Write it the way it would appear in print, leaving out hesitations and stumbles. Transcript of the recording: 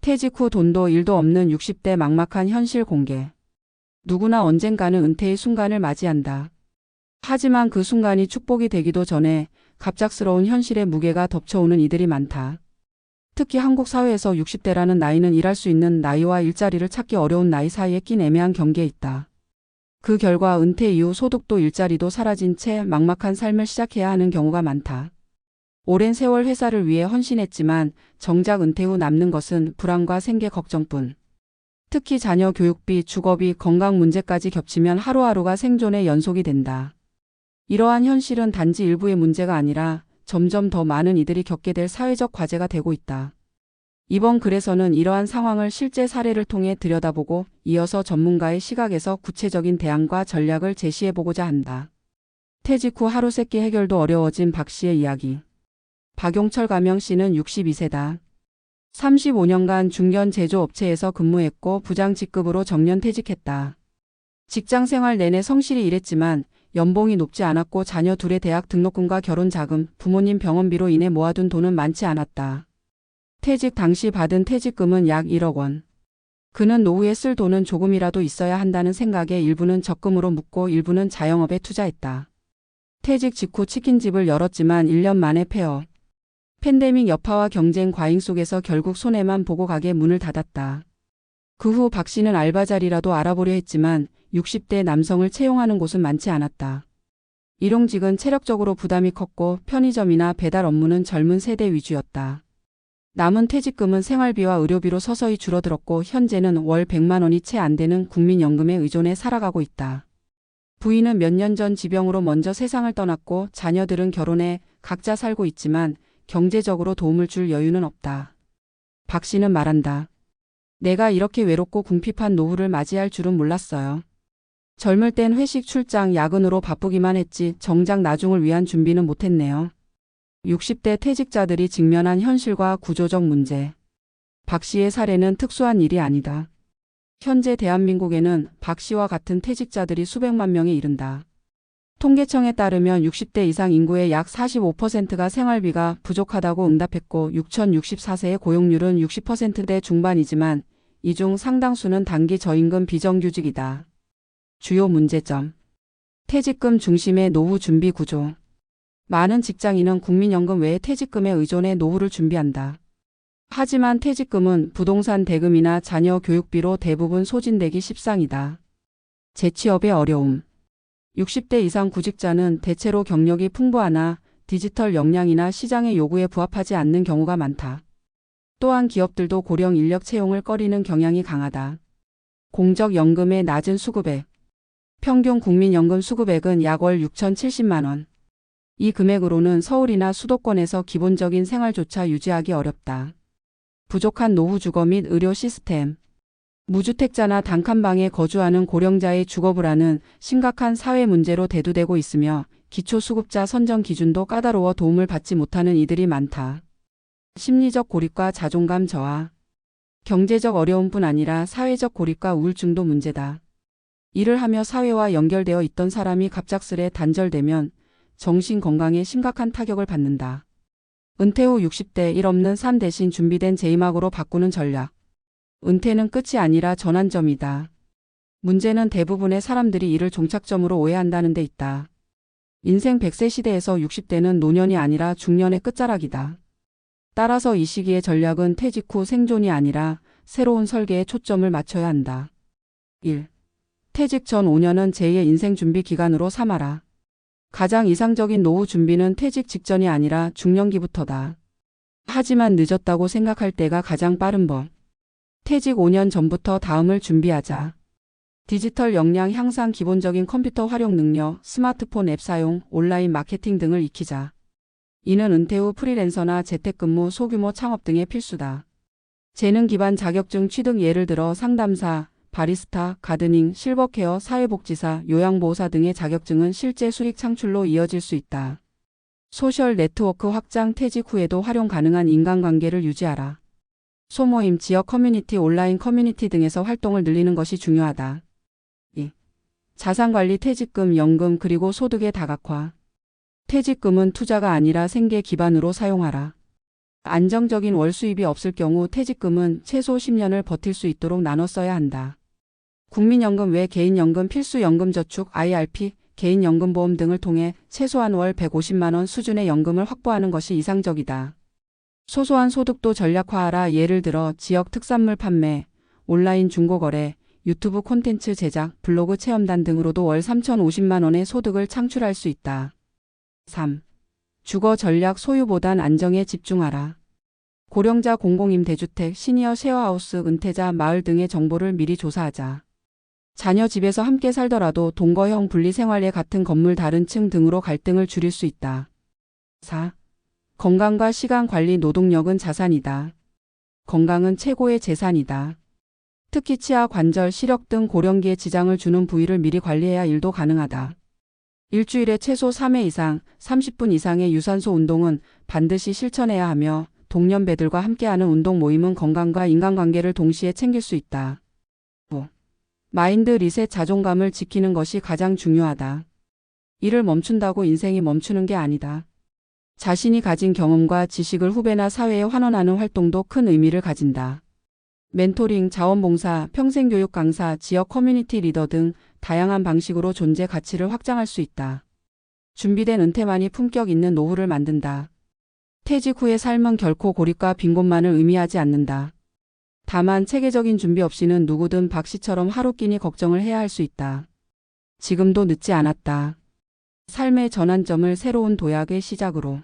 퇴직 후 돈도 일도 없는 60대 막막한 현실 공개. 누구나 언젠가는 은퇴의 순간을 맞이한다. 하지만 그 순간이 축복이 되기도 전에 갑작스러운 현실의 무게가 덮쳐오는 이들이 많다. 특히 한국 사회에서 60대라는 나이는 일할 수 있는 나이와 일자리를 찾기 어려운 나이 사이에 낀 애매한 경계에 있다. 그 결과 은퇴 이후 소득도 일자리도 사라진 채 막막한 삶을 시작해야 하는 경우가 많다. 오랜 세월 회사를 위해 헌신했지만 정작 은퇴 후 남는 것은 불안과 생계 걱정뿐. 특히 자녀 교육비, 주거비, 건강 문제까지 겹치면 하루하루가 생존의 연속이 된다. 이러한 현실은 단지 일부의 문제가 아니라 점점 더 많은 이들이 겪게 될 사회적 과제가 되고 있다. 이번 글에서는 이러한 상황을 실제 사례를 통해 들여다보고 이어서 전문가의 시각에서 구체적인 대안과 전략을 제시해보고자 한다. 퇴직 후 하루 세끼 해결도 어려워진 박 씨의 이야기. 박용철 가명 씨는 62세다. 35년간 중견 제조업체에서 근무했고 부장 직급으로 정년 퇴직했다. 직장 생활 내내 성실히 일했지만 연봉이 높지 않았고 자녀 둘의 대학 등록금과 결혼 자금, 부모님 병원비로 인해 모아둔 돈은 많지 않았다. 퇴직 당시 받은 퇴직금은 약 1억 원. 그는 노후에 쓸 돈은 조금이라도 있어야 한다는 생각에 일부는 적금으로 묻고 일부는 자영업에 투자했다. 퇴직 직후 치킨집을 열었지만 1년 만에 폐업. 팬데믹 여파와 경쟁 과잉 속에서 결국 손해만 보고 가게 문을 닫았다. 그 후 박 씨는 알바 자리라도 알아보려 했지만 60대 남성을 채용하는 곳은 많지 않았다. 일용직은 체력적으로 부담이 컸고 편의점이나 배달 업무는 젊은 세대 위주였다. 남은 퇴직금은 생활비와 의료비로 서서히 줄어들었고 현재는 월 100만 원이 채 안 되는 국민연금에 의존해 살아가고 있다. 부인은 몇 년 전 지병으로 먼저 세상을 떠났고 자녀들은 결혼해 각자 살고 있지만 경제적으로 도움을 줄 여유는 없다. 박 씨는 말한다. 내가 이렇게 외롭고 궁핍한 노후를 맞이할 줄은 몰랐어요. 젊을 땐 회식, 출장, 야근으로 바쁘기만 했지 정작 나중을 위한 준비는 못했네요. 60대 퇴직자들이 직면한 현실과 구조적 문제. 박 씨의 사례는 특수한 일이 아니다. 현재 대한민국에는 박 씨와 같은 퇴직자들이 수백만 명에 이른다. 통계청에 따르면 60대 이상 인구의 약 45%가 생활비가 부족하다고 응답했고 6,064세의 고용률은 60%대 중반이지만 이 중 상당수는 단기 저임금 비정규직이다. 주요 문제점. 퇴직금 중심의 노후 준비 구조. 많은 직장인은 국민연금 외에 퇴직금에 의존해 노후를 준비한다. 하지만 퇴직금은 부동산 대금이나 자녀 교육비로 대부분 소진되기 십상이다. 재취업의 어려움. 60대 이상 구직자는 대체로 경력이 풍부하나 디지털 역량이나 시장의 요구에 부합하지 않는 경우가 많다. 또한 기업들도 고령 인력 채용을 꺼리는 경향이 강하다. 공적연금의 낮은 수급액. 평균 국민연금 수급액은 약 월 6,070만 원. 이 금액으로는 서울이나 수도권에서 기본적인 생활조차 유지하기 어렵다. 부족한 노후 주거 및 의료 시스템. 무주택자나 단칸방에 거주하는 고령자의 주거 불안은 심각한 사회 문제로 대두되고 있으며 기초수급자 선정 기준도 까다로워 도움을 받지 못하는 이들이 많다. 심리적 고립과 자존감 저하. 경제적 어려움뿐 아니라 사회적 고립과 우울증도 문제다. 일을 하며 사회와 연결되어 있던 사람이 갑작스레 단절되면 정신 건강에 심각한 타격을 받는다. 은퇴 후 60대 일 없는 삶 대신 준비된 제2막으로 바꾸는 전략. 은퇴는 끝이 아니라 전환점이다. 문제는 대부분의 사람들이 이를 종착점으로 오해한다는 데 있다. 인생 100세 시대에서 60대는 노년이 아니라 중년의 끝자락이다. 따라서 이 시기의 전략은 퇴직 후 생존이 아니라 새로운 설계에 초점을 맞춰야 한다. 1. 퇴직 전 5년은 제2의 인생 준비 기간으로 삼아라. 가장 이상적인 노후 준비는 퇴직 직전이 아니라 중년기부터다. 하지만 늦었다고 생각할 때가 가장 빠른 법. 퇴직 5년 전부터 다음을 준비하자. 디지털 역량 향상, 기본적인 컴퓨터 활용 능력, 스마트폰 앱 사용, 온라인 마케팅 등을 익히자. 이는 은퇴 후 프리랜서나 재택근무, 소규모 창업 등의 필수다. 재능 기반 자격증 취득, 예를 들어 상담사, 바리스타, 가드닝, 실버케어, 사회복지사, 요양보호사 등의 자격증은 실제 수익 창출로 이어질 수 있다. 소셜 네트워크 확장, 퇴직 후에도 활용 가능한 인간관계를 유지하라. 소모임, 지역 커뮤니티, 온라인 커뮤니티 등에서 활동을 늘리는 것이 중요하다. 2. 자산관리, 퇴직금, 연금 그리고 소득의 다각화. 퇴직금은 투자가 아니라 생계 기반으로 사용하라. 안정적인 월 수입이 없을 경우 퇴직금은 최소 10년을 버틸 수 있도록 나눠 써야 한다. 국민연금 외 개인연금, 필수연금저축, IRP, 개인연금보험 등을 통해 최소한 월 150만 원 수준의 연금을 확보하는 것이 이상적이다. 소소한 소득도 전략화하라. 예를 들어 지역 특산물 판매, 온라인 중고거래, 유튜브 콘텐츠 제작, 블로그 체험단 등으로도 월 3,050만 원의 소득을 창출할 수 있다. 3. 주거 전략. 소유보단 안정에 집중하라. 고령자 공공임대주택, 시니어 쉐어하우스, 은퇴자 마을 등의 정보를 미리 조사하자. 자녀 집에서 함께 살더라도 동거형 분리생활에 같은 건물 다른 층 등으로 갈등을 줄일 수 있다. 4. 건강과 시간 관리. 노동력은 자산이다. 건강은 최고의 재산이다. 특히 치아, 관절, 시력 등 고령기에 지장을 주는 부위를 미리 관리해야 일도 가능하다. 일주일에 최소 3회 이상, 30분 이상의 유산소 운동은 반드시 실천해야 하며 동년배들과 함께하는 운동 모임은 건강과 인간관계를 동시에 챙길 수 있다. 5. 마인드 리셋. 자존감을 지키는 것이 가장 중요하다. 일을 멈춘다고 인생이 멈추는 게 아니다. 자신이 가진 경험과 지식을 후배나 사회에 환원하는 활동도 큰 의미를 가진다. 멘토링, 자원봉사, 평생교육 강사, 지역 커뮤니티 리더 등 다양한 방식으로 존재 가치를 확장할 수 있다. 준비된 은퇴만이 품격 있는 노후를 만든다. 퇴직 후의 삶은 결코 고립과 빈곤만을 의미하지 않는다. 다만 체계적인 준비 없이는 누구든 박 씨처럼 하루 끼니 걱정을 해야 할 수 있다. 지금도 늦지 않았다. 삶의 전환점을 새로운 도약의 시작으로.